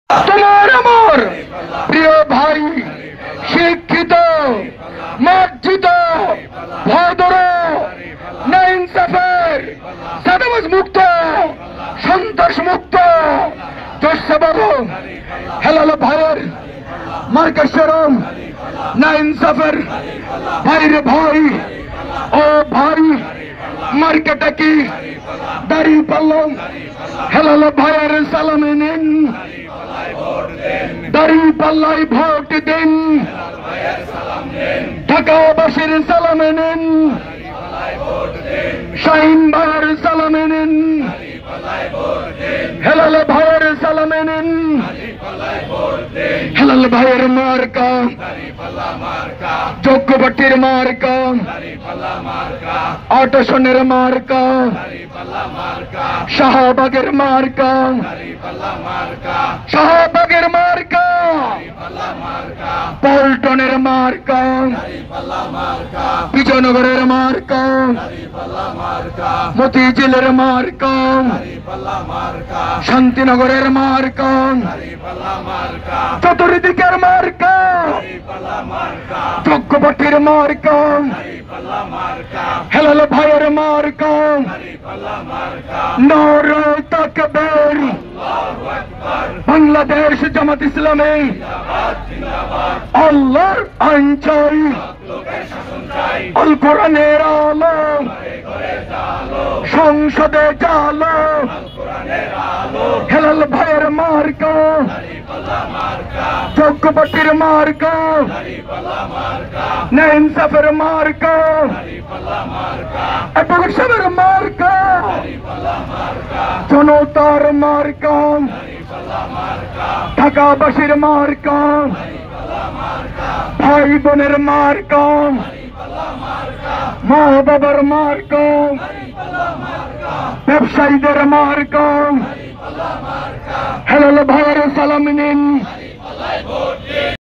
তোমার আমার প্রিয় ভাই শিক্ষিত মার্জিত ভদ্র নাইনসাফের সাদাবাজ মুক্ত সন্ত্রাস মুক্ত জোশবাবু হেলাল ভাইয়ের মার্কেশ্বরম নাইনসাফের ভাইরে ভাই ও ভাই মার্কেটে কি দাঁড়িয়ে পারলাম হেলাল ভাইয়ের সালামে নিন দাঁড়িয়ে পাল্লাই ভোট দিন ঢাকাবাসীর সালামে নিন শাহিন ভাইয়ের সালামে নিন হেলাল ভাইয়ের সালামে নিন হেলাল ভাইয়ের মার্কা যোগ্যবটির মার্কা আটশনের মার্কা শাহবাগের মার্কা শাহবাগের মার্কা পল্টনের মার্কা বিজয়নগরের মার্কা মতিঝিলের মার্কা শান্তিনগরের মার্কা চতুর্দিকের মার্কা যোগ্যবটির মার্কা হেলাল ভাইয়ের মার্কা নারে তাকবীর বাংলাদেশ জামাত ইসলামী আল্লাহর আইন চাই আল কোরআনের আলো সংসদে চালো হেলাল ভাইয়ের মার্কা যোগ্যবটির মার্কা নাইনসাফের মার্কা অ্যাডভোকেট সাহেবের মার্কা জনতার মার্কা ঢাকাবাসীর মার্কা ভাই বোনের মার্কা মা বাবার মার্কা ব্যবসায়ীদের মার্কা